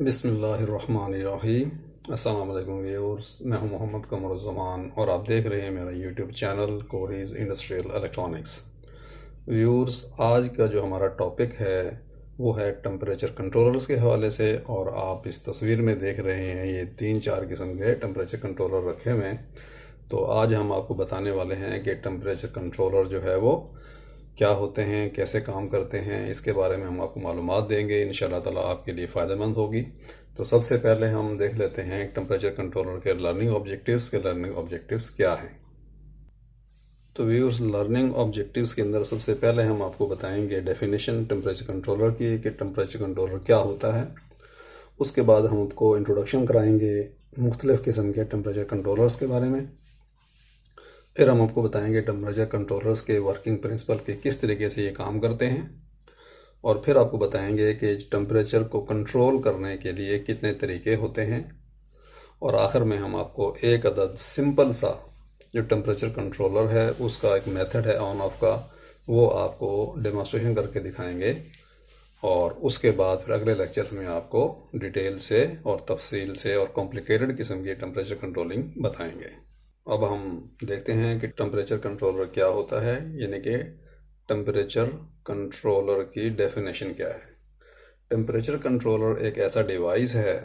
बिस्मिल्लाहिर्रहमानिर्रहीम। अस्सलाम वालेकुम व्यूअर्स, मैं हूं मोहम्मद कमरुज़्ज़मान और आप देख रहे हैं मेरा YouTube channel Cori's industrial electronics. Viewers, आज का जो हमारा टॉपिक है वो है टेम्परेचर कंट्रोलर्स के हवाले से। और आप इस तस्वीर में देख रहे हैं ये 3-4 किस्म के टेम्परेचर कंट्रोलर रखे हुए हैं। तो आज हम आपको बताने वाले हैं कि टेम्परेचर कंट्रोलर जो है वो क्या होते हैं, कैसे काम करते हैं, इसके बारे में हम आपको मालूमात देंगे। इंशाल्लाह ताला आपके लिए फ़ायदेमंद होगी। तो सबसे पहले हम देख लेते हैं टेम्परेचर कंट्रोलर के लर्निंग ऑब्जेक्टिव्स क्या हैं। तो व्यूअर्स, लर्निंग ऑब्जेक्टिव्स के अंदर सबसे पहले हम आपको बताएंगे डेफिनेशन टेम्परेचर कंट्रोलर की कि टेम्परेचर कंट्रोलर क्या होता है। उसके बाद हम आपको इंट्रोडक्शन कराएंगे मुख्तलिफ़ किस्म के टेम्परेचर कंट्रोलर्स के बारे में। फिर हम आपको बताएंगे टेम्परेचर कंट्रोलर्स के वर्किंग प्रिंसिपल के किस तरीके से ये काम करते हैं। और फिर आपको बताएंगे कि टेम्परेचर को कंट्रोल करने के लिए कितने तरीके होते हैं। और आखिर में हम आपको एक अदद सिंपल सा जो टेम्परेचर कंट्रोलर है उसका एक मेथड है ऑन ऑफ का, वो आपको डेमोन्स्ट्रेशन करके दिखाएंगे। और उसके बाद फिर अगले लेक्चर्स में आपको डिटेल से और तफसील से और कॉम्प्लिकेटेड किस्म की टेम्परेचर कंट्रोलिंग बताएंगे। अब हम देखते हैं कि टेम्परेचर कंट्रोलर क्या होता है, यानी कि टेम्परेचर कंट्रोलर की डेफिनेशन क्या है। टेम्परेचर कंट्रोलर एक ऐसा डिवाइस है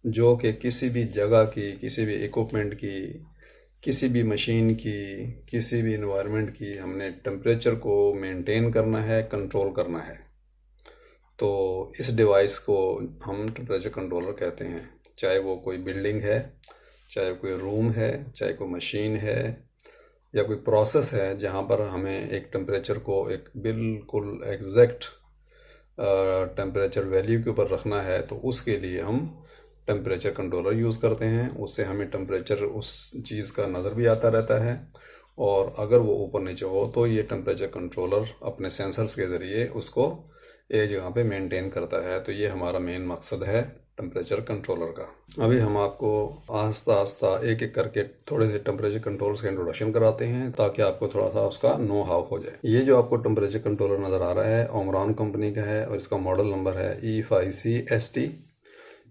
जो कि किसी भी जगह की, किसी भी इक्विपमेंट की, किसी भी मशीन की, किसी भी इन्वायरमेंट की हमने टेम्परेचर को मेंटेन करना है, कंट्रोल करना है, तो इस डिवाइस को हम टेम्परेचर कंट्रोलर कहते हैं। चाहे वो कोई बिल्डिंग है, चाहे कोई रूम है, चाहे कोई मशीन है, या कोई प्रोसेस है जहाँ पर हमें एक टेम्परेचर को एक बिल्कुल एग्जैक्ट टेम्परेचर वैल्यू के ऊपर रखना है, तो उसके लिए हम टेम्परेचर कंट्रोलर यूज़ करते हैं। उससे हमें टेम्परेचर उस चीज़ का नज़र भी आता रहता है, और अगर वो ऊपर नीचे हो तो ये टेम्परेचर कंट्रोलर अपने सेंसर्स के ज़रिए उसको एक जगह पे मेंटेन करता है। तो ये हमारा मेन मकसद है टेम्परेचर कंट्रोलर का। अभी हम आपको आस्ता आस्ता एक एक करके थोड़े से टेम्परेचर कंट्रोलर्स का इंट्रोडक्शन कराते हैं ताकि आपको थोड़ा सा उसका नो हाउ हो जाए। ये जो आपको टेम्परेचर कंट्रोलर नज़र आ रहा है ओमरॉन कंपनी का है और इसका मॉडल नंबर है E5C-ST।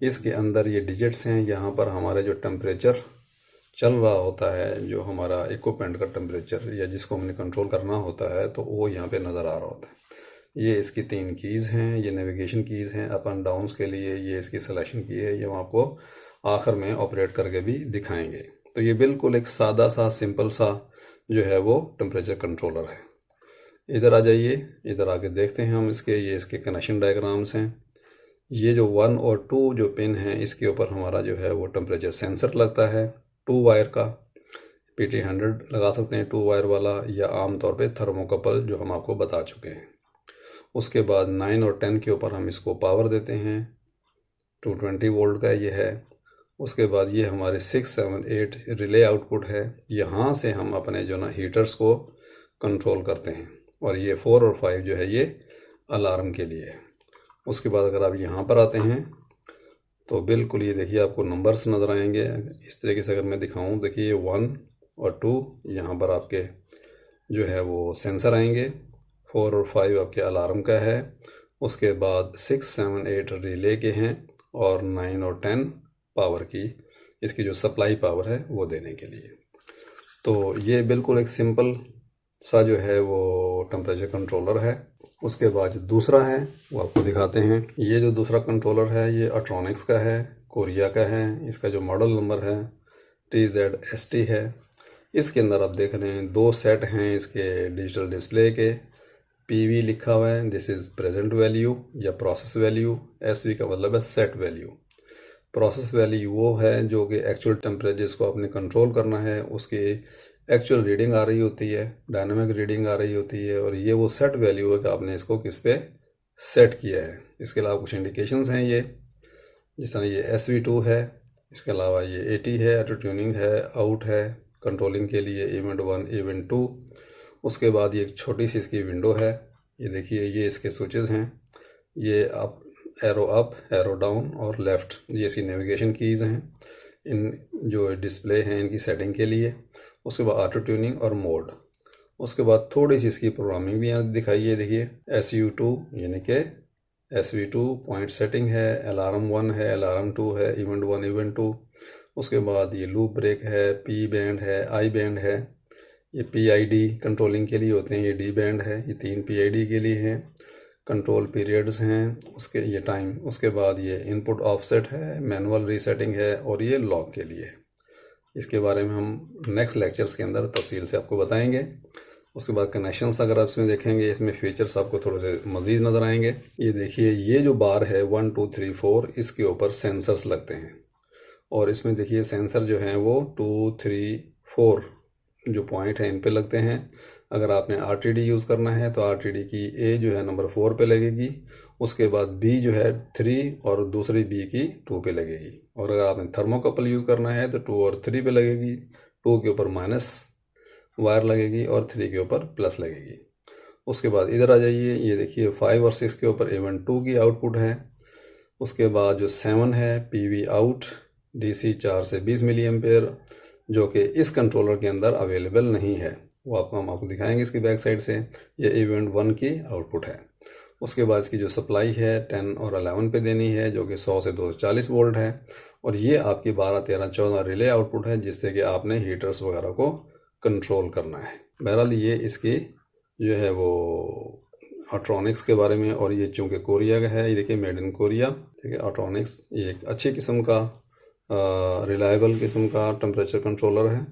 इसके अंदर ये डिजिट्स हैं, यहाँ पर हमारे जो टेम्परेचर चल रहा होता है, जो हमारा इक्विपमेंट का टेम्परेचर या जिसको हमने कंट्रोल करना होता है, तो वो यहाँ पे नज़र आ रहा होता है। ये इसकी 3 कीज़ हैं, ये नेविगेशन कीज़ हैं अप एंड डाउन्स के लिए, ये इसकी सिलेक्शन की है, ये हम आपको आखिर में ऑपरेट करके भी दिखाएंगे। तो ये बिल्कुल एक सादा सा सिंपल सा जो है वो टेम्परेचर कंट्रोलर है। इधर आ जाइए, इधर आके देखते हैं हम इसके, ये इसके कनेक्शन डायग्राम्स हैं। ये जो 1 और 2 जो पिन हैं, इसके ऊपर हमारा जो है वो टेम्परेचर सेंसर लगता है 2 वायर का। PT100 लगा सकते हैं 2 वायर वाला, या आमतौर पे थर्मोकपल जो हम आपको बता चुके हैं। उसके बाद 9 और 10 के ऊपर हम इसको पावर देते हैं, 220 वोल्ट का ये है। उसके बाद ये हमारे 6, 7, 8 रिले आउटपुट है, यहाँ से हम अपने जो ना हीटर्स को कंट्रोल करते हैं। और ये 4 और 5 जो है ये अलार्म के लिए है। उसके बाद अगर आप यहाँ पर आते हैं तो बिल्कुल ये देखिए आपको नंबर्स नज़र आएंगे। इस तरीके से अगर मैं दिखाऊं, देखिए 1 और 2 यहाँ पर आपके जो है वो सेंसर आएंगे, 4 और 5 आपके अलार्म का है। उसके बाद 6, 7, 8 रिले के हैं, और 9 और 10 पावर की, इसकी जो सप्लाई पावर है वो देने के लिए। तो ये बिल्कुल एक सिंपल सा जो है वो टेम्परेचर कंट्रोलर है। उसके बाद जो दूसरा है वो आपको दिखाते हैं। ये जो दूसरा कंट्रोलर है ये अट्रॉनिक्स का है, कोरिया का है। इसका जो मॉडल नंबर है TZST है। इसके अंदर आप देख रहे हैं 2 सेट हैं इसके डिजिटल डिस्प्ले के। PV लिखा हुआ है, दिस इज़ प्रेजेंट वैल्यू या प्रोसेस वैल्यू। SV का मतलब है सेट वैल्यू। प्रोसेस वैल्यू वो है जो कि एक्चुअल टेम्परेचर जिसको आपने कंट्रोल करना है उसकी एक्चुअल रीडिंग आ रही होती है, डायनामिक रीडिंग आ रही होती है। और ये वो सेट वैल्यू है कि आपने इसको किस पे सेट किया है। इसके अलावा कुछ इंडिकेशंस हैं ये, जिस तरह ये SV2 है। इसके अलावा ये AT है, ऑटो ट्यूनिंग है, आउट है कंट्रोलिंग के लिए, इवेंट 1, इवेंट 2। उसके बाद ये एक छोटी सी इसकी विंडो है, ये देखिए ये इसके स्विचेस हैं। ये अप, एरो डाउन और लेफ़्ट, ये इसकी नेविगेशन कीज़ हैं। इन जो डिस्प्ले हैं इनकी सेटिंग के लिए। उसके बाद ऑटो ट्यूनिंग और मोड। उसके बाद थोड़ी सी इसकी प्रोग्रामिंग भी यहाँ दिखाई है, देखिए SU2 यानी कि SV2 पॉइंट सेटिंग है, अलार्म 1 है, अलार्म 2 है, इवेंट 1 इवेंट 2। उसके बाद ये लूप ब्रेक है, P बैंड है, I बैंड है, ये PID कंट्रोलिंग के लिए होते हैं, ये D बैंड है, ये 3 PID के लिए हैं। कंट्रोल पीरियड्स हैं, उसके ये टाइम, उसके बाद ये इनपुट ऑफसेट है, मैनुअल रीसेटिंग है और ये लॉक के लिए है। इसके बारे में हम नेक्स्ट लेक्चर्स के अंदर तफसील से आपको बताएंगे। उसके बाद कनेक्शंस अगर आप इसमें देखेंगे, इसमें फीचर्स आपको थोड़े से मज़ीद नज़र आएंगे। ये देखिए, ये जो बार है 1 2 3 4, इसके ऊपर सेंसर्स लगते हैं और इसमें देखिए सेंसर जो हैं वो 2 3 4 जो पॉइंट हैं इन पे लगते हैं। अगर आपने RTD यूज़ करना है तो RTD की A जो है नंबर 4 पे लगेगी, उसके बाद B जो है 3 और दूसरी B की 2 पे लगेगी। और अगर आपने थर्मोकपल यूज़ करना है तो 2 और 3 पे लगेगी, 2 के ऊपर माइनस वायर लगेगी और 3 के ऊपर प्लस लगेगी। उसके बाद इधर आ जाइए, ये देखिए 5 और 6 के ऊपर इवेंट 2 की आउटपुट है। उसके बाद जो 7 है PV आउट DC 4 से 20 मिली एम्पेयर, जो कि इस कंट्रोलर के अंदर अवेलेबल नहीं है, वो हम आपको दिखाएंगे इसकी बैक साइड से। ये इवेंट 1 की आउटपुट है। उसके बाद इसकी जो सप्लाई है 10 और 11 पे देनी है, जो कि 100 से 240 वोल्ट है। और ये आपकी 12 13 14 रिले आउटपुट है, जिससे कि आपने हीटर्स वगैरह को कंट्रोल करना है। बहरहाल ये इसकी जो है वो ऑट्रॉनिक्स के बारे में। और ये चूँकि कोरिया का है, ये देखिए मेड इन कोरिया, ठीक है। ऑट्रॉनिक्स ये एक अच्छी किस्म का रिलायबल किस्म का टेम्परेचर कंट्रोलर है।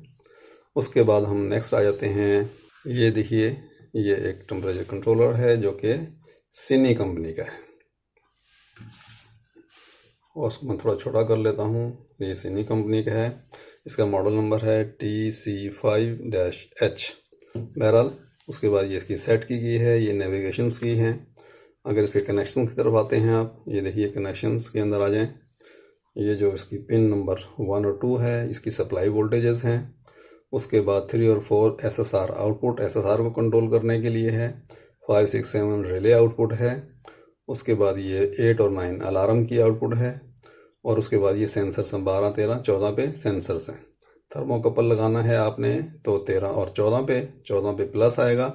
उसके बाद हम नेक्स्ट आ जाते हैं, ये देखिए ये एक टेम्परेचर कंट्रोलर है जो कि सिनी कंपनी का है। और उसको मैं थोड़ा छोटा कर लेता हूँ, ये सिनी कंपनी का है। इसका मॉडल नंबर है TC5-H। बहरहाल उसके बाद ये इसकी सेट की गई है, ये नेविगेशंस की हैं। अगर इसके कनेक्शन की तरफ आते हैं आप, ये देखिए कनेक्शंस के अंदर आ जाएं। ये जो इसकी पिन नंबर 1 और 2 है, इसकी सप्लाई वोल्टेजेस हैं। उसके बाद 3 और 4 SSR आउटपुट, SSR को कंट्रोल करने के लिए है। 5 6 7 रिले आउटपुट है। उसके बाद ये 8 और 9 अलार्म की आउटपुट है। और उसके बाद ये सेंसर्स हैं 12 13 14 पे सेंसर्स हैं। थर्मोकपल लगाना है आपने तो 13 और 14 पे प्लस आएगा,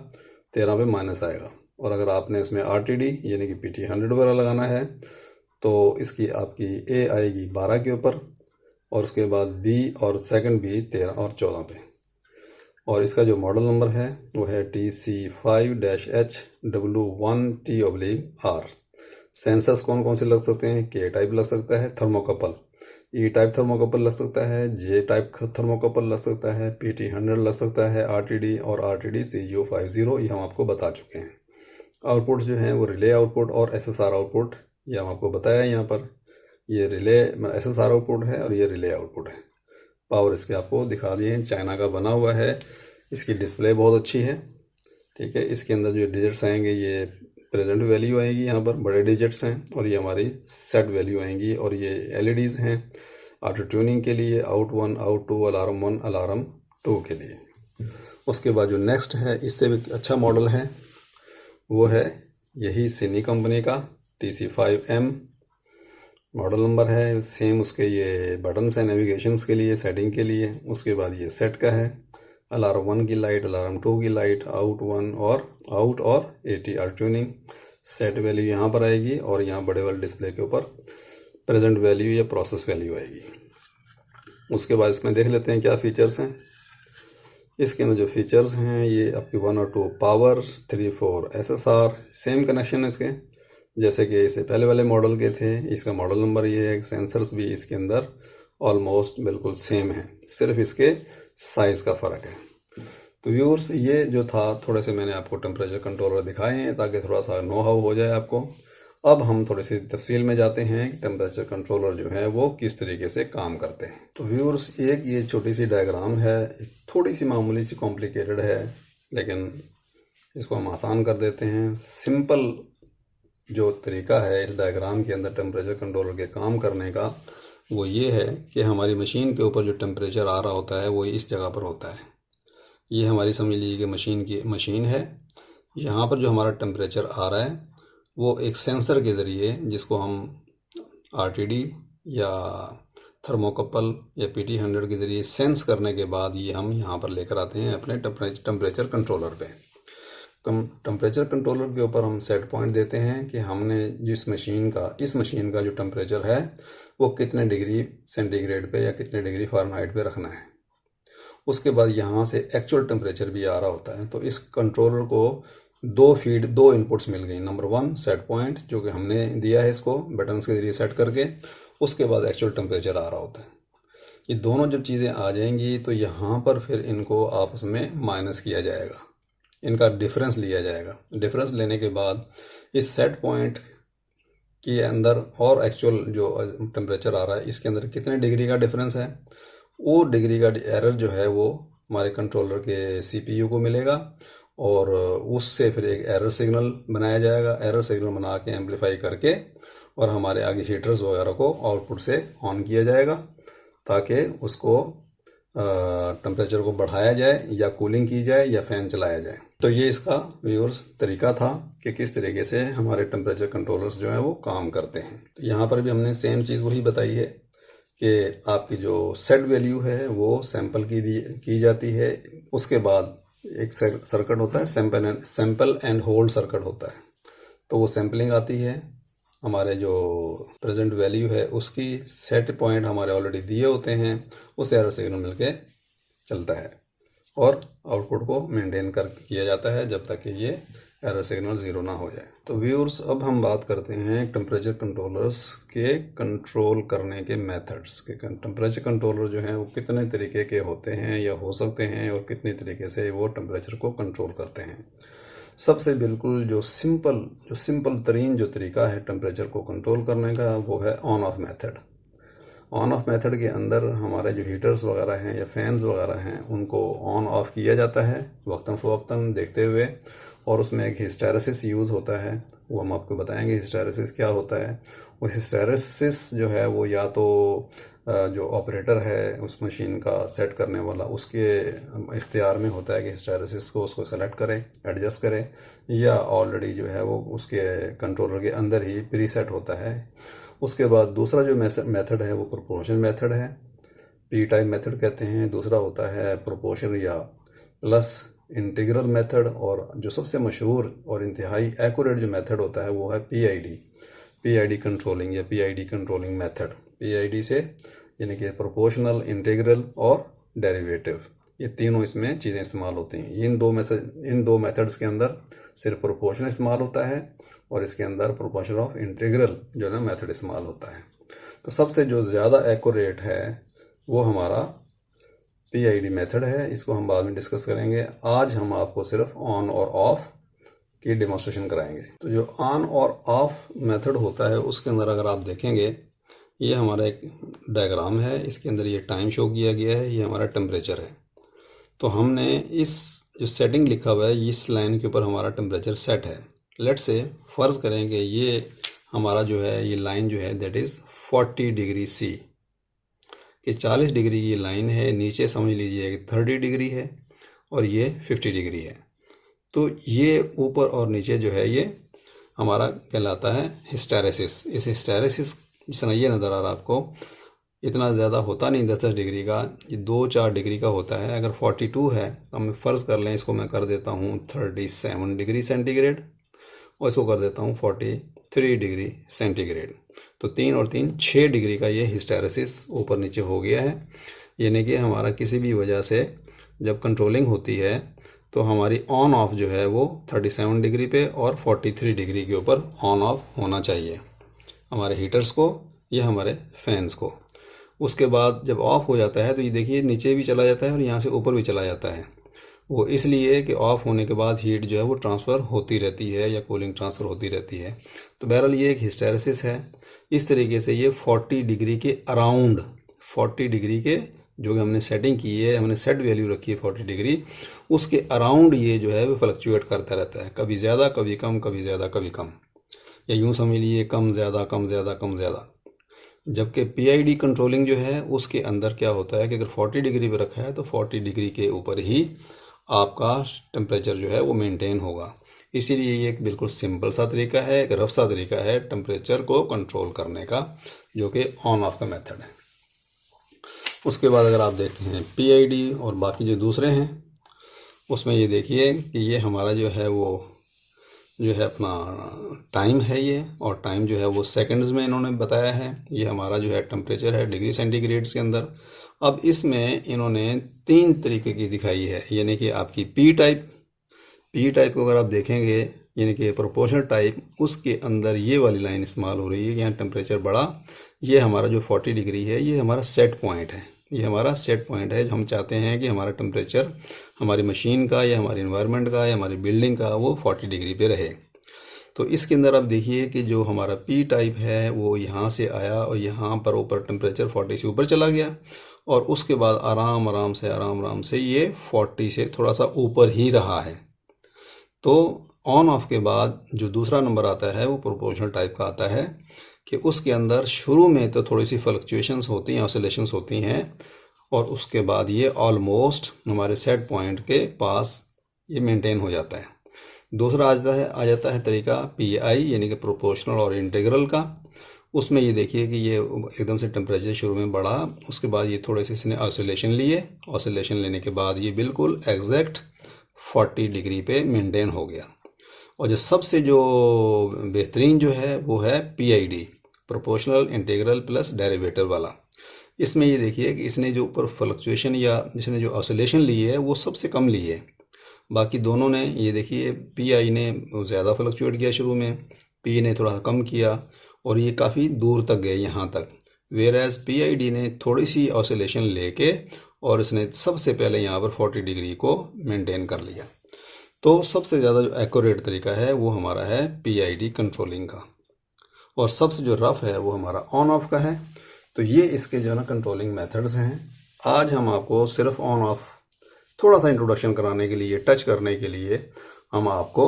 13 पे माइनस आएगा। और अगर आपने इसमें RTD यानी कि PT100 वगैरह लगाना है तो इसकी आपकी A आएगी 12 के ऊपर, और उसके बाद B और सेकंड B 13 और 14 पे। और इसका जो मॉडल नंबर है वो है TC5-HW1T/R। सेंसर्स कौन कौन से लग सकते हैं? K टाइप लग सकता है थर्मोकपल, E टाइप थर्मोकपल लग सकता है, J टाइप थर्मोकपल लग सकता है, PT100 लग सकता है, RTD और RTD CU50 ये हम आपको बता चुके हैं। आउटपुट्स जो हैं वो रिले आउटपुट और SSR आउटपुट, ये हम आपको बताया यहाँ पर। ये रिले SSR आउटपुट है और ये रिले आउटपुट है। पावर इसके आपको दिखा दिए, चाइना का बना हुआ है। इसकी डिस्प्ले बहुत अच्छी है, ठीक है। इसके अंदर जो डिजिट्स आएंगे ये प्रेजेंट वैल्यू आएगी, यहाँ पर बड़े डिजिट्स हैं, और ये हमारी सेट वैल्यू आएंगी। और ये LEDs हैं ऑटो ट्यूनिंग के लिए, आउट 1 आउट 2, अलार्म 1 अलार्म 2 के लिए। उसके बाद जो नेक्स्ट है, इससे भी अच्छा मॉडल है, वो है यही सिनी कंपनी का TC5M मॉडल नंबर है। सेम उसके ये बटन्स हैं नेविगेशंस के लिए, सेटिंग के लिए। उसके बाद ये सेट का है, अलार्म 1 की लाइट, अलार्म 2 की लाइट, आउट 1 और आउट और ATR ट्यूनिंग। सेट वैल्यू यहाँ पर आएगी और यहाँ बड़े वाले डिस्प्ले के ऊपर प्रेजेंट वैल्यू या प्रोसेस वैल्यू आएगी। उसके बाद इसमें देख लेते हैं क्या फ़ीचर्स हैं। इसके अंदर जो फीचर्स हैं ये आपकी 1 और 2 पावर, 3 4 SSR, सेम कनेक्शन है इसके जैसे कि इससे पहले वाले मॉडल के थे। इसका मॉडल नंबर ये है। सेंसर्स भी इसके अंदर ऑलमोस्ट बिल्कुल सेम है, सिर्फ इसके साइज़ का फ़र्क है। तो व्यूअर्स, ये जो था थोड़े से मैंने आपको टेम्परेचर कंट्रोलर दिखाए हैं ताकि थोड़ा सा नो हाउ हो जाए आपको। अब हम थोड़ी सी तफसील में जाते हैं कि टेम्परेचर कंट्रोलर जो है वो किस तरीके से काम करते हैं। तो व्यूअर्स, एक ये छोटी सी डायग्राम है, थोड़ी सी मामूली सी कॉम्प्लिकेटेड है, लेकिन इसको हम आसान कर देते हैं। सिंपल जो तरीका है इस डायग्राम के अंदर टेम्परेचर कंट्रोलर के काम करने का, वो ये है कि हमारी मशीन के ऊपर जो टेम्परेचर आ रहा होता है वो इस जगह पर होता है। ये हमारी समझ लीजिए कि मशीन है। यहाँ पर जो हमारा टेम्परेचर आ रहा है वो एक सेंसर के ज़रिए, जिसको हम RTD या थर्मोकपल या PT100 के ज़रिए सेंस करने के बाद ये हम यहाँ पर लेकर आते हैं अपने टेम्परेचर कंट्रोलर पे। टेम्परेचर कंट्रोलर के ऊपर हम सेट पॉइंट देते हैं कि हमने इस मशीन का जो टेम्परेचर है वो कितने डिग्री सेंटीग्रेड पे या कितने डिग्री फ़ारेनहाइट पे रखना है। उसके बाद यहाँ से एक्चुअल टेम्परेचर भी आ रहा होता है। तो इस कंट्रोलर को दो इनपुट्स मिल गई। नंबर 1 सेट पॉइंट जो कि हमने दिया है इसको बटन्स के जरिए सेट करके, उसके बाद एक्चुअल टेम्परेचर आ रहा होता है। ये दोनों जब चीज़ें आ जाएंगी तो यहाँ पर फिर इनको आपस में माइनस किया जाएगा, इनका डिफरेंस लिया जाएगा। डिफरेंस लेने के बाद इस सेट पॉइंट के अंदर और एक्चुअल जो टेम्परेचर आ रहा है इसके अंदर कितने डिग्री का डिफरेंस है, वो डिग्री का एरर जो है वो हमारे कंट्रोलर के सीपीयू को मिलेगा और उससे फिर एक एरर सिग्नल बनाया जाएगा। एरर सिग्नल बना के एम्पलीफाई करके और हमारे आगे हीटर्स वगैरह को आउटपुट से ऑन किया जाएगा ताकि उसको टेम्परेचर को बढ़ाया जाए या कूलिंग की जाए या फ़ैन चलाया जाए। तो ये इसका व्यूअर्स तरीका था कि किस तरीके से हमारे टेम्परेचर कंट्रोलर्स जो हैं वो काम करते हैं। तो यहाँ पर भी हमने सेम चीज़ वही बताई है कि आपकी जो सेट वैल्यू है वो सैंपल की जाती है। उसके बाद एक सर्किट होता है, सैंपल एंड होल्ड सर्किट होता है। तो वो सैम्पलिंग आती है, हमारे जो प्रेजेंट वैल्यू है उसकी सेट पॉइंट हमारे ऑलरेडी दिए होते हैं, उससे एरर सिग्नल मिलके चलता है और आउटपुट को मेंटेन किया जाता है जब तक कि ये एरर सिग्नल ज़ीरो ना हो जाए। तो व्यूअर्स अब हम बात करते हैं टेम्परेचर कंट्रोलर्स के कंट्रोल करने के मेथड्स के। टेम्परेचर कंट्रोलर जो हैं वो कितने तरीके के होते हैं या हो सकते हैं और कितने तरीके से वो टेम्परेचर को कंट्रोल करते हैं। सबसे बिल्कुल जो सिंपल तरीन जो तरीका है टेम्परेचर को कंट्रोल करने का वो है on off method. On off method के अंदर हमारे जो हीटर्स वगैरह हैं या फैंस वगैरह हैं उनको ऑन ऑफ किया जाता है वक्तन फ़वक्तन देखते हुए, और उसमें एक हिस्टैरिसीस यूज़ होता है। वो हम आपको बताएंगे हिस्टैरिसीस क्या होता है। वो हिस्टैरिसीस जो है वो या तो जो ऑपरेटर है उस मशीन का सेट करने वाला उसके इख्तियार में होता है कि हिस्टैरिसीस को उसको सेलेक्ट करें, एडजस्ट करें, या ऑलरेडी जो है वो उसके कंट्रोलर के अंदर ही प्री सेट होता है। उसके बाद दूसरा जो मेथड है वो प्रोपोर्शन मेथड है, पी टाइप मेथड कहते हैं। दूसरा होता है प्रोपोर्शन या प्लस इंटीग्रल मेथड, और जो सबसे मशहूर और इंतहाई एक्यूरेट जो मेथड होता है वो है पीआईडी कंट्रोलिंग या पीआईडी कंट्रोलिंग मेथड। पीआईडी से यानी कि प्रोपोर्शनल, इंटीग्रल और डेरिवेटिव, ये तीनों इसमें चीज़ें इस्तेमाल होती हैं। इन दो मेथड्स के अंदर सिर्फ प्रोपोर्शन इस्तेमाल होता है और इसके अंदर प्रोपोर्शन ऑफ इंटीग्रल जो है ना मेथड इस्तेमाल होता है। तो सबसे जो ज़्यादा एक्यूरेट है वो हमारा पीआईडी मेथड है। इसको हम बाद में डिस्कस करेंगे। आज हम आपको सिर्फ ऑन और ऑफ की डेमोन्स्ट्रेशन कराएंगे। तो जो ऑन और ऑफ मेथड होता है उसके अंदर अगर आप देखेंगे, ये हमारा एक डायग्राम है, इसके अंदर ये टाइम शो किया गया है, ये हमारा टेम्परेचर है। तो हमने इस जो सेटिंग लिखा हुआ है इस लाइन के ऊपर हमारा टेम्परेचर सेट है। लेट्स से फ़र्ज़ करेंगे ये हमारा जो है ये लाइन जो है दैट इज़ 40 डिग्री सी, कि 40 डिग्री की लाइन है। नीचे समझ लीजिए कि 30 डिग्री है और ये 50 डिग्री है। तो ये ऊपर और नीचे जो है ये हमारा कहलाता है हिस्टैरिसीस। इस हिस्टैरिसीस जिस तरह ये नज़र आ रहा है आपको, इतना ज़्यादा होता नहीं 10-10 डिग्री का, ये 2-4 डिग्री का होता है। अगर 42 है तो हम फ़र्ज़ कर लें, इसको मैं कर देता हूँ 37 डिग्री सेंटीग्रेड और इसको कर देता हूँ 43 डिग्री सेंटीग्रेड। तो 3 और 3 6 डिग्री का ये हिस्टैरिसीस ऊपर नीचे हो गया है। यानी कि हमारा किसी भी वजह से जब कंट्रोलिंग होती है तो हमारी ऑन ऑफ जो है वो 37 डिग्री पे और 43 डिग्री के ऊपर ऑन ऑफ होना चाहिए, हमारे हीटर्स को या हमारे फैंस को। उसके बाद जब ऑफ़ हो जाता है तो ये देखिए नीचे भी चला जाता है और यहाँ से ऊपर भी चला जाता है। वो इसलिए कि ऑफ़ होने के बाद हीट जो है वो ट्रांसफ़र होती रहती है या कूलिंग ट्रांसफ़र होती रहती है। तो बहरहाल ये एक हिस्टैरिसीस है। इस तरीके से ये 40 डिग्री के अराउंड, 40 डिग्री के जो कि हमने सेटिंग की है, हमने सेट वैल्यू रखी है 40 डिग्री, उसके अराउंड ये जो है वो फ्लक्चुएट करता रहता है, कभी ज़्यादा कभी कम, कभी ज़्यादा कभी कम, या यूँ समझ लीजिए कम ज़्यादा कम ज़्यादा कम ज़्यादा। जबकि पीआईडी कंट्रोलिंग जो है उसके अंदर क्या होता है कि अगर 40 डिग्री पे रखा है तो 40 डिग्री के ऊपर ही आपका टेम्परेचर जो है वो मेंटेन होगा। इसीलिए ये एक बिल्कुल सिंपल सा तरीका है, एक रफ सा तरीका है टेम्परेचर को कंट्रोल करने का, जो कि ऑन ऑफ का मेथड है। उसके बाद अगर आप देखते हैं पीआईडी और बाकी जो दूसरे हैं, उसमें ये देखिए कि ये हमारा जो है वो जो है अपना टाइम है ये, और टाइम जो है वो सेकंड्स में इन्होंने बताया है। ये हमारा जो है टेम्परेचर है डिग्री सेंटीग्रेड्स के अंदर। अब इसमें इन्होंने 3 तरीके की दिखाई है, यानी कि आपकी पी टाइप को अगर आप देखेंगे, यानी कि प्रोपोर्शनल टाइप, उसके अंदर ये वाली लाइन इस्तेमाल हो रही है। यहाँ टेम्परेचर बढ़ा, ये हमारा जो 40 डिग्री है ये हमारा सेट पॉइंट है। ये हमारा सेट पॉइंट है। हम चाहते हैं कि हमारा टेम्परेचर हमारी मशीन का या हमारी इन्वायरमेंट का या हमारी बिल्डिंग का वो 40 डिग्री पे रहे। तो इसके अंदर आप देखिए कि जो हमारा पी टाइप है वो यहाँ से आया और यहाँ पर ऊपर टेम्परेचर 40 से ऊपर चला गया, और उसके बाद आराम आराम से ये 40 से थोड़ा सा ऊपर ही रहा है। तो ऑन ऑफ के बाद जो दूसरा नंबर आता है वो प्रोपोर्शनल टाइप का आता है, कि उसके अंदर शुरू में तो थोड़ी सी फ्लक्चुएशंस होती हैं, ऑसिलेशंस होती हैं, और उसके बाद ये ऑलमोस्ट हमारे सेट पॉइंट के पास ये मेंटेन हो जाता है। दूसरा आ जाता है तरीका पी आई, यानी कि प्रोपोर्शनल और इंटीग्रल का। उसमें ये देखिए कि ये एकदम से टेम्परेचर शुरू में बढ़ा, उसके बाद ये थोड़े से इसने ऑसिलेशन लिए, ऑसिलेशन लेने के बाद ये बिल्कुल एग्जैक्ट 40 डिग्री पे मेंटेन हो गया। और जो सबसे जो बेहतरीन जो है वो है P I D, proportional integral plus derivative वाला। इसमें ये देखिए कि इसने जो ऊपर फ्लक्चुएशन या इसने जो ऑसिलेशन ली है वो सबसे कम ली है। बाकी दोनों ने, ये देखिए पी आई ने ज़्यादा फ्लक्चुएट किया शुरू में, पी ने थोड़ा कम किया, और ये काफ़ी दूर तक गए यहाँ तक। Whereas P I D ने थोड़ी सी ऑसिलेशन लेके और इसने सबसे पहले यहाँ पर 40 डिग्री को मेंटेन कर लिया। तो सबसे ज़्यादा जो एक्यूरेट तरीका है वो हमारा है पी आई डी कंट्रोलिंग का, और सबसे जो रफ है वो हमारा ऑन ऑफ का है। तो ये इसके जो है ना कंट्रोलिंग मेथड्स हैं। आज हम आपको सिर्फ ऑन ऑफ थोड़ा सा इंट्रोडक्शन कराने के लिए, टच करने के लिए हम आपको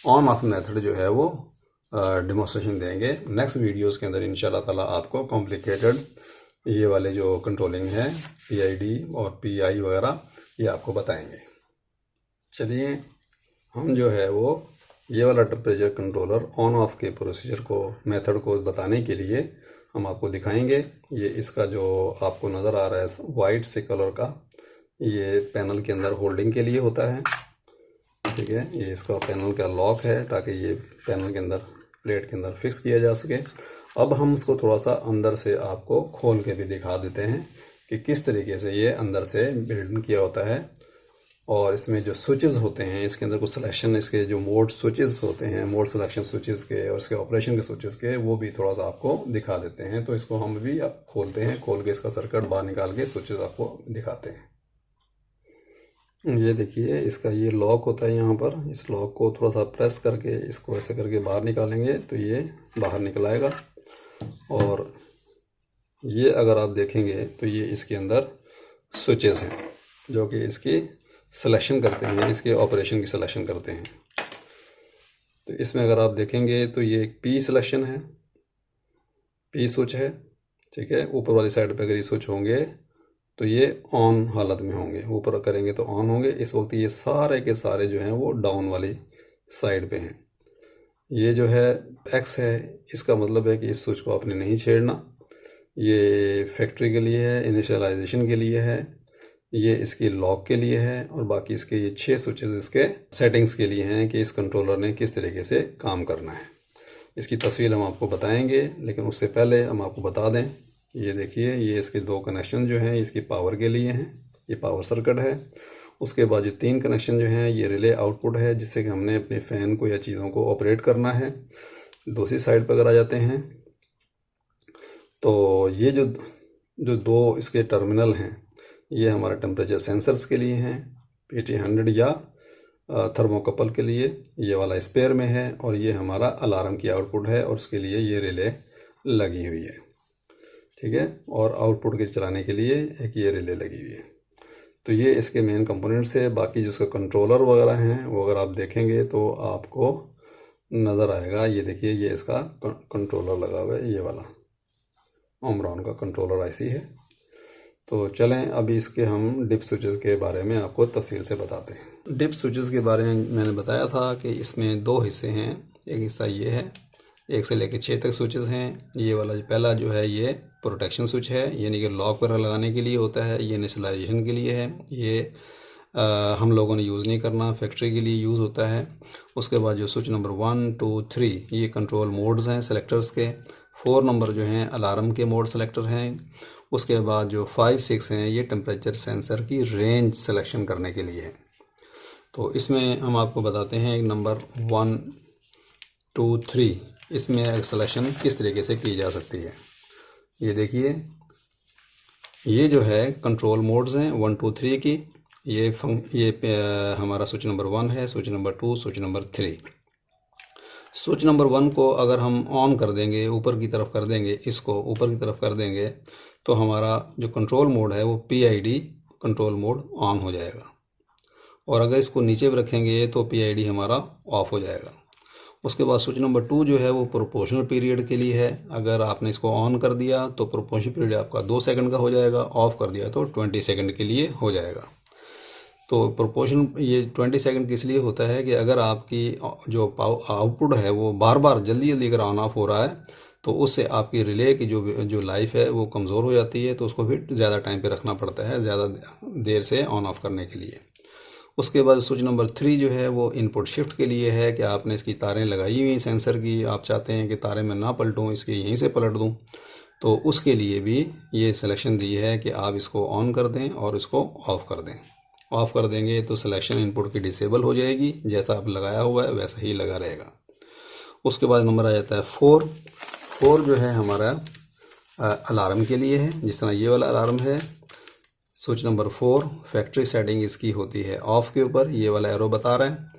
ऑन ऑफ मेथड जो है वो डेमोस्ट्रेशन देंगे। नेक्स्ट वीडियोस के अंदर इंशाल्लाह ताला आपको कॉम्प्लिकेटेड ये वाले जो कंट्रोलिंग है पीआईडी और पीआई वगैरह ये आपको बताएंगे। चलिए हम जो है वो ये वाला टेम्परेचर कंट्रोलर ऑन ऑफ के प्रोसीजर को, मेथड को बताने के लिए हम आपको दिखाएंगे। ये इसका जो आपको नज़र आ रहा है वाइट से कलर का, ये पैनल के अंदर होल्डिंग के लिए होता है, ठीक है। ये इसका पैनल का लॉक है ताकि ये पैनल के अंदर, प्लेट के अंदर फिक्स किया जा सके। अब हम उसको थोड़ा सा अंदर से आपको खोल के भी दिखा देते हैं कि किस तरीके से ये अंदर से बिल्ड किया होता है। और इसमें जो स्विचेस होते हैं, इसके अंदर कुछ सिलेक्शन, इसके जो मोड स्विचेस होते हैं, मोड सिलेक्शन स्विचेस के और इसके ऑपरेशन के स्विचेस के, वो भी थोड़ा सा आपको दिखा देते हैं। तो इसको हम भी आप खोलते हैं, खोल के इसका सर्किट बाहर निकाल के स्विचेस आपको दिखाते हैं। ये देखिए इसका ये लॉक होता है यहाँ पर, इस लॉक को थोड़ा सा प्रेस करके इसको ऐसे करके बाहर निकालेंगे तो ये बाहर निकल आएगा। और ये अगर आप देखेंगे तो ये इसके अंदर स्विचेस हैं जो कि इसकी सिलेक्शन करते हैं, इसके ऑपरेशन की सिलेक्शन करते हैं। तो इसमें अगर आप देखेंगे तो ये एक पी सिलेक्शन है, पी स्विच है, ठीक है। ऊपर वाली साइड पे अगर ये स्विच होंगे तो ये ऑन हालत में होंगे, ऊपर करेंगे तो ऑन होंगे। इस वक्त ये सारे के सारे जो हैं वो डाउन वाली साइड पे हैं। ये जो है एक्स है, इसका मतलब है कि इस स्विच को आपने नहीं छेड़ना। ये फैक्ट्री के लिए है, इनिशियलाइजेशन के लिए है, ये इसकी लॉक के लिए है, और बाकी इसके ये 6 स्विचेस इसके सेटिंग्स के लिए हैं कि इस कंट्रोलर ने किस तरीके से काम करना है। इसकी तफसील हम आपको बताएंगे, लेकिन उससे पहले हम आपको बता दें, ये देखिए ये इसके 2 कनेक्शन जो हैं इसकी पावर के लिए हैं, ये पावर सर्किट है। उसके बाद जो 3 कनेक्शन जो हैं ये रिले आउटपुट है, जिससे कि हमने अपने फ़ैन को या चीज़ों को ऑपरेट करना है। दूसरी साइड पर अगर आ जाते हैं तो ये जो 2 इसके टर्मिनल हैं ये हमारे टेम्परेचर सेंसर्स के लिए हैं, PT100 या थर्मोकपल के लिए, ये वाला स्पेयर में है। और ये हमारा अलार्म की आउटपुट है और उसके लिए ये रिले लगी हुई है, ठीक है। और आउटपुट के चलाने के लिए एक ये रिले लगी हुई है। तो ये इसके मेन कंपोनेंट्स है। बाकी जो इसका कंट्रोलर वगैरह हैं वो अगर आप देखेंगे तो आपको नज़र आएगा। ये देखिए ये इसका कंट्रोलर लगा हुआ है, ये वाला ओमरॉन का कंट्रोलर आईसी है। तो चलें अभी इसके हम डिप स्विचेस के बारे में आपको तफसील से बताते हैं। डिप स्विचेस के बारे में मैंने बताया था कि इसमें 2 हिस्से हैं। एक हिस्सा ये है, 1 से लेकर 6 तक स्विचेस हैं। ये वाला जो पहला जो है ये प्रोटेक्शन स्विच है, यानी कि लॉक वगैरह लगाने के लिए होता है, ये इनिशियलाइजेशन के लिए है। ये हम लोगों ने यूज़ नहीं करना, फैक्ट्री के लिए यूज़ होता है। उसके बाद जो स्विच नंबर 1, 2, 3 ये कंट्रोल मोड्स हैं सेलेक्टर्स के। 4 नंबर जो हैं अलार्म के मोड सेलेक्टर हैं। उसके बाद जो 5, 6 हैं ये टेम्परेचर सेंसर की रेंज सिलेक्शन करने के लिए है। तो इसमें हम आपको बताते हैं एक नंबर 1, 2, 3 इसमें सिलेक्शन किस तरीके से की जा सकती है। ये देखिए, ये जो है कंट्रोल मोड्स हैं 1, 2, 3 की। ये हमारा स्विच नंबर 1 है, switch number 2, switch number 3। Switch number 1 को अगर हम ऑन कर देंगे, ऊपर की तरफ कर देंगे, इसको ऊपर की तरफ कर देंगे, तो हमारा जो कंट्रोल मोड है वो PID कंट्रोल मोड ऑन हो जाएगा। और अगर इसको नीचे भी रखेंगे तो PID हमारा ऑफ हो जाएगा। उसके बाद स्विच नंबर 2 जो है वो प्रोपोर्शनल पीरियड के लिए है। अगर आपने इसको ऑन कर दिया तो प्रोपोर्शनल पीरियड आपका 2 सेकंड का हो जाएगा, ऑफ कर दिया तो 20 सेकंड के लिए हो जाएगा। तो प्रोपोर्शन ये 20 सेकंड किस लिए होता है कि अगर आपकी जो आउटपुट है वो बार बार जल्दी जल्दी अगर ऑन ऑफ हो रहा है तो उससे आपकी रिले की जो लाइफ है वो कमज़ोर हो जाती है, तो उसको फिर ज़्यादा टाइम पे रखना पड़ता है, ज़्यादा देर से ऑन ऑफ करने के लिए। उसके बाद स्विच नंबर 3 जो है वो इनपुट शिफ्ट के लिए है कि आपने इसकी तारें लगाई हुई सेंसर की, आप चाहते हैं कि तारें मैं ना पलटूँ, इसके यहीं से पलट दूँ, तो उसके लिए भी ये सिलेक्शन दी है कि आप इसको ऑन कर दें और इसको ऑफ़ कर दें। ऑफ़ कर देंगे तो सिलेक्शन इनपुट की डिसेबल हो जाएगी, जैसा आप लगाया हुआ है वैसा ही लगा रहेगा। उसके बाद नंबर आ जाता है 4। 4 जो है हमारा अलार्म के लिए है, जिस तरह ये वाला अलार्म है। स्विच नंबर 4 फैक्ट्री सेटिंग इसकी होती है ऑफ़ के ऊपर, ये वाला एरो बता रहा है,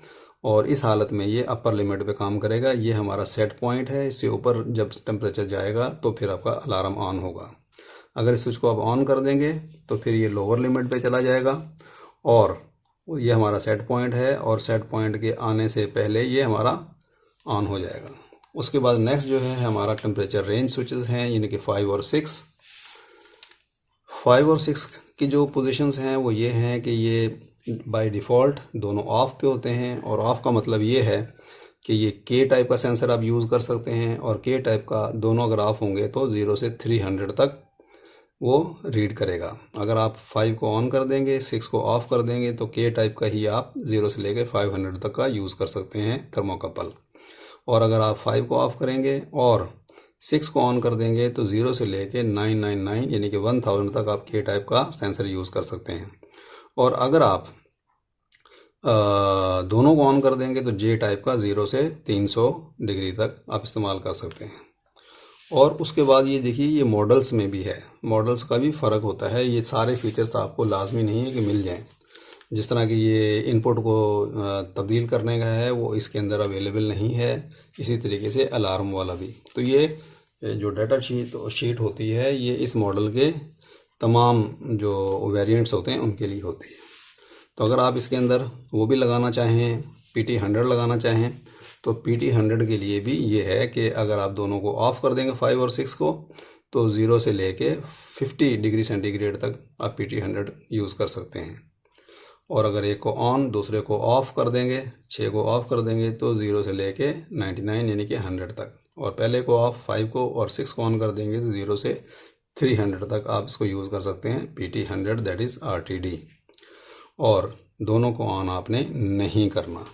और इस हालत में ये अपर लिमिट पे काम करेगा। ये हमारा सेट पॉइंट है, इससे ऊपर जब टेम्परेचर जाएगा तो फिर आपका अलार्म ऑन होगा। अगर इस स्विच को आप ऑन कर देंगे तो फिर ये लोअर लिमिट पे चला जाएगा, और ये हमारा सेट पॉइंट है, और सेट पॉइंट के आने से पहले ये हमारा ऑन हो जाएगा। उसके बाद नेक्स्ट जो है हमारा टेम्परेचर रेंज स्विचेस हैं, यानी कि 5 और 6। 5 और 6 की जो पोजीशंस हैं वो ये हैं कि ये बाय डिफ़ॉल्ट दोनों ऑफ़ पे होते हैं, और ऑफ़ का मतलब ये है कि ये के टाइप का सेंसर आप यूज़ कर सकते हैं, और के टाइप का दोनों अगर ऑफ़ होंगे तो 0 से 300 तक वो रीड करेगा। अगर आप 5 को ऑन कर देंगे, 6 को ऑफ़ कर देंगे, तो के टाइप का ही आप 0 से लेकर 500 तक का यूज़ कर सकते हैं थर्मोकपल। और अगर आप 5 को ऑफ़ करेंगे और 6 को ऑन कर देंगे तो 0 से लेके 999 यानी कि 1000 तक आप के टाइप का सेंसर यूज़ कर सकते हैं। और अगर आप दोनों को ऑन कर देंगे तो जे टाइप का 0 से 300 डिग्री तक आप इस्तेमाल कर सकते हैं। और उसके बाद ये देखिए, ये मॉडल्स में भी है, मॉडल्स का भी फ़र्क होता है। ये सारे फीचर्स आपको लाजमी नहीं है कि मिल जाएं। जिस तरह कि ये इनपुट को तब्दील करने का है वो इसके अंदर अवेलेबल नहीं है, इसी तरीके से अलार्म वाला भी। तो ये जो डाटा शीट होती है ये इस मॉडल के तमाम जो वेरिएंट्स होते हैं उनके लिए होती है। तो अगर आप इसके अंदर वो भी लगाना चाहें, PT100 लगाना चाहें, तो PT100 के लिए भी ये है कि अगर आप दोनों को ऑफ़ कर देंगे 5 और 6 को, तो 0 से लेके 50 डिग्री सेंटीग्रेड तक आप PT100 यूज़ कर सकते हैं। और अगर एक को ऑन दूसरे को ऑफ़ कर देंगे, 6 को ऑफ़ कर देंगे, तो 0 से लेके 99 यानी कि 100 तक, और पहले को ऑफ़ 5 को और 6 को ऑन कर देंगे तो 0 से 300 तक आप इसको यूज़ कर सकते हैं PT100, दैट इज़ RTD। और दोनों को ऑन आपने नहीं करना।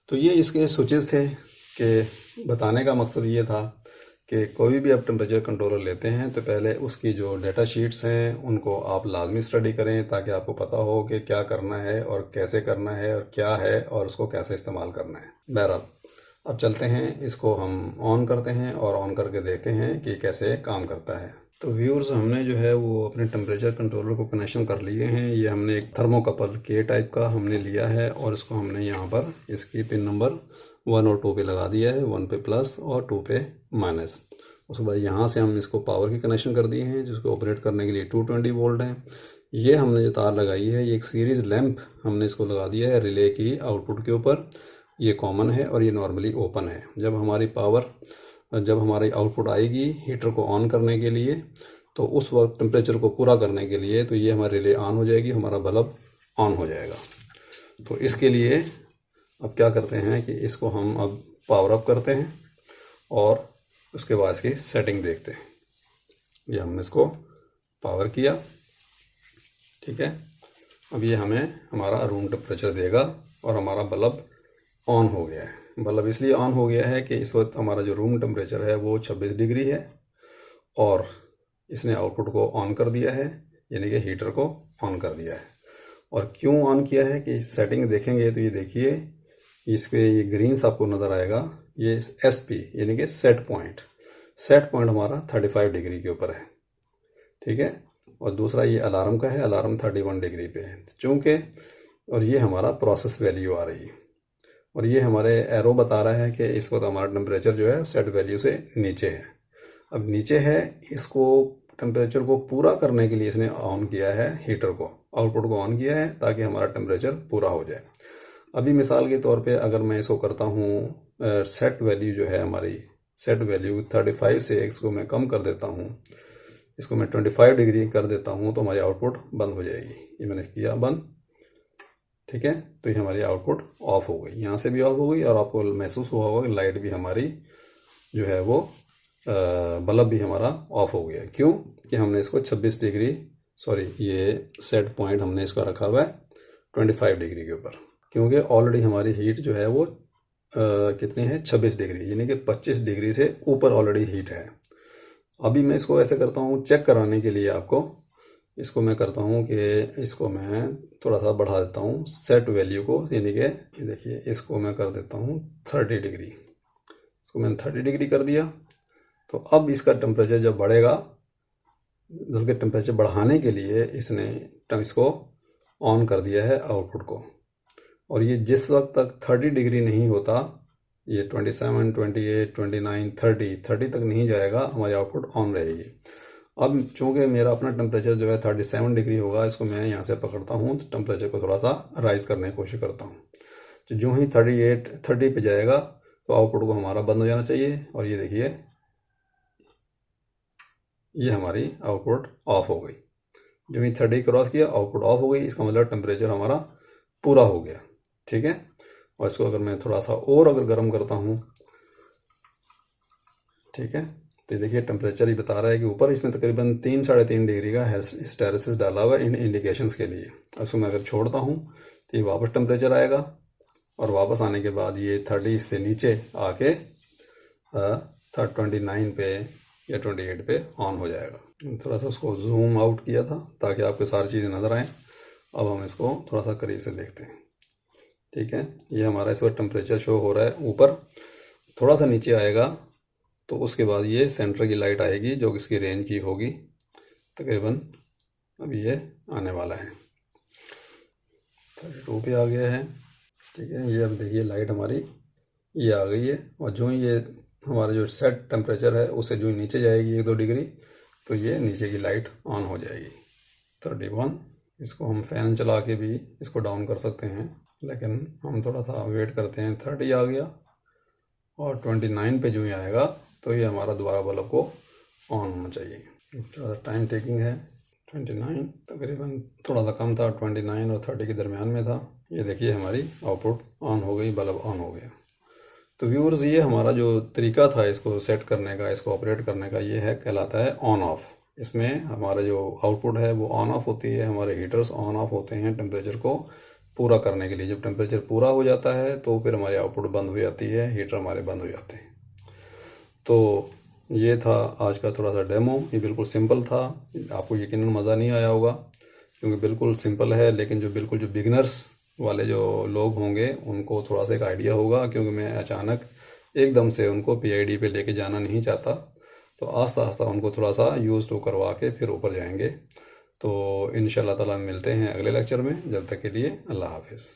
तो ये इसके स्विचेस थे कि बताने का मकसद ये था कि कोई भी आप टेम्परेचर कंट्रोलर लेते हैं तो पहले उसकी जो डाटा शीट्स हैं उनको आप लाजमी स्टडी करें, ताकि आपको पता हो कि क्या करना है और कैसे करना है और क्या है और उसको कैसे इस्तेमाल करना है। बहरहाल अब चलते हैं, इसको हम ऑन करते हैं और ऑन करके देखते हैं कि कैसे काम करता है। तो व्यूअर्स, हमने जो है वो अपने टेम्परेचर कंट्रोलर को कनेक्शन कर लिए हैं। ये हमने एक थर्मोकपल के टाइप का हमने लिया है, और इसको हमने यहाँ पर इसकी पिन नंबर 1 और 2 पे लगा दिया है, 1 पे प्लस और 2 पे माइनस। उसके बाद यहाँ से हम इसको पावर की कनेक्शन कर दिए हैं, जिसको ऑपरेट करने के लिए 220 वोल्ट है। ये हमने जो तार लगाई है ये एक सीरीज़ लैंप हमने इसको लगा दिया है रिले की आउटपुट के ऊपर। ये कॉमन है और ये नॉर्मली ओपन है। जब हमारी आउटपुट आएगी हीटर को ऑन करने के लिए, तो उस वक्त टेम्परेचर को पूरा करने के लिए तो ये हमारी रिले ऑन हो जाएगी, हमारा बल्ब ऑन हो जाएगा। तो इसके लिए अब क्या करते हैं कि इसको हम अब पावर अप करते हैं और उसके बाद इसकी सेटिंग देखते हैं। ये हमने इसको पावर किया, ठीक है। अब ये हमें हमारा रूम टेम्परेचर देगा और हमारा बल्ब ऑन हो गया है। बल्ब इसलिए ऑन हो गया है कि इस वक्त हमारा जो रूम टेम्परेचर है वो 26 डिग्री है और इसने आउटपुट को ऑन कर दिया है, यानी कि हीटर को ऑन कर दिया है। और क्यों ऑन किया है कि सेटिंग देखेंगे तो ये देखिए इस पे ये ग्रीन्स आपको नज़र आएगा, ये SP यानी कि सेट पॉइंट हमारा 35 डिग्री के ऊपर है, ठीक है। और दूसरा ये अलार्म का है, अलार्म 31 डिग्री पे है चूँकि, और ये हमारा प्रोसेस वैल्यू आ रही है और ये हमारे एरो बता रहा है कि इस वक्त हमारा टेम्परेचर जो है सेट वैल्यू से नीचे है। अब नीचे है, इसको टेम्परेचर को पूरा करने के लिए इसने ऑन किया है, हीटर को, आउटपुट को ऑन किया है ताकि हमारा टेम्परेचर पूरा हो जाए। अभी मिसाल के तौर पे अगर मैं इसको करता हूँ सेट वैल्यू जो है हमारी सेट वैल्यू 35 से इसको मैं कम कर देता हूँ, इसको मैं 25 डिग्री कर देता हूँ तो हमारी आउटपुट बंद हो जाएगी। ये मैंने किया बंद, ठीक है। तो ये हमारी आउटपुट ऑफ हो गई, यहाँ से भी ऑफ हो गई और आपको महसूस हुआ होगा कि लाइट भी हमारी जो है वो बल्ब भी हमारा ऑफ हो गया। क्यों कि हमने इसको 26 डिग्री ये सेट पॉइंट हमने इसका रखा हुआ है 25 डिग्री के ऊपर, क्योंकि ऑलरेडी हमारी हीट जो है वो कितनी है 26 डिग्री, यानी कि 25 डिग्री से ऊपर ऑलरेडी हीट है। अभी मैं इसको ऐसे करता हूँ चेक कराने के लिए आपको, इसको मैं करता हूँ कि इसको मैं थोड़ा सा बढ़ा देता हूँ सेट वैल्यू को, यानी कि ये देखिए इसको मैं कर देता हूँ 30 डिग्री, इसको मैंने 30 डिग्री कर दिया। तो अब इसका टेम्परेचर जब बढ़ेगा, बल्कि टेम्परेचर बढ़ाने के लिए इसने इसको ऑन कर दिया है आउटपुट को, और ये जिस वक्त तक 30 डिग्री नहीं होता, ये 27, 28, 29, 30 तक नहीं जाएगा, हमारी आउटपुट ऑन रहेगी। अब चूँकि मेरा अपना टेम्परेचर जो है 37 डिग्री होगा, इसको मैं यहाँ से पकड़ता हूँ तो टेम्परेचर को थोड़ा सा राइज़ करने की कोशिश करता हूँ। तो जो ही 30 पे जाएगा तो आउटपुट को हमारा बंद हो जाना चाहिए, और ये देखिए ये हमारी आउटपुट ऑफ हो गई। जो ही 30 क्रॉस किया आउटपुट ऑफ हो गई, इसका मतलब टेम्परेचर हमारा पूरा हो गया, ठीक है। और इसको अगर मैं थोड़ा सा और अगर गर्म करता हूँ, ठीक है, तो ये देखिए टेम्परेचर ही बता रहा है कि ऊपर इसमें तकरीबन 3-3.5 डिग्री का हिस्टेरेसिस डाला हुआ है इन इंडिकेशंस के लिए। इसको मैं अगर छोड़ता हूँ तो ये वापस टेम्परेचर आएगा और वापस आने के बाद ये 30 से नीचे आके 29 पे या 28 पे ऑन हो जाएगा। थोड़ा सा उसको जूम आउट किया था ताकि आपको सारी चीज़ें नज़र आएँ। अब हम इसको थोड़ा सा करीब से देखते हैं, ठीक है। ये हमारा इस वक्त टेम्परेचर शो हो रहा है ऊपर, थोड़ा सा नीचे आएगा तो उसके बाद ये सेंटर की लाइट आएगी जो कि इसकी रेंज की होगी तकरीबन, अभी ये आने वाला है 32 पे आ गया है, ठीक है। ये अब देखिए लाइट हमारी ये आ गई है, और जो ही ये हमारा जो सेट टेम्परेचर है उससे जो नीचे जाएगी 1-2 डिग्री तो ये नीचे की लाइट ऑन हो जाएगी 31। इसको हम फ़ैन चला के भी इसको डाउन कर सकते हैं, लेकिन हम थोड़ा सा वेट करते हैं। 30 आ गया और 29 पे जो ही आएगा तो ये हमारा दोबारा बल्ब को ऑन होना चाहिए। थोड़ा सा टाइम टेकिंग है। 29 तकरीबन थोड़ा सा कम था, 29 और 30 के दरमियान में था। ये देखिए हमारी आउटपुट ऑन हो गई, बल्ब ऑन हो गया। तो व्यूअर्स ये हमारा जो तरीका था इसको सेट करने का, इसको ऑपरेट करने का, ये है कहलाता है ऑन ऑफ। इसमें हमारा जो आउटपुट है वो ऑन ऑफ होती है, हमारे हीटर्स ऑन ऑफ होते हैं टेम्परेचर को पूरा करने के लिए। जब टेम्परेचर पूरा हो जाता है तो फिर हमारी आउटपुट बंद हो जाती है, हीटर हमारे बंद हो जाते हैं। तो ये था आज का थोड़ा सा डेमो। ये बिल्कुल सिंपल था, आपको यकीनन मज़ा नहीं आया होगा क्योंकि बिल्कुल सिंपल है, लेकिन जो बिगिनर्स वाले जो लोग होंगे उनको थोड़ा सा एक आइडिया होगा, क्योंकि मैं अचानक एकदम से उनको PID पे लेके जाना नहीं चाहता। तो आस्ता आस्ता उनको थोड़ा सा यूज़ टू करवा के फिर ऊपर जाएंगे। तो इंशाल्लाह ताला मिलते हैं अगले लेक्चर में, जब तक के लिए अल्लाह हाफिज़।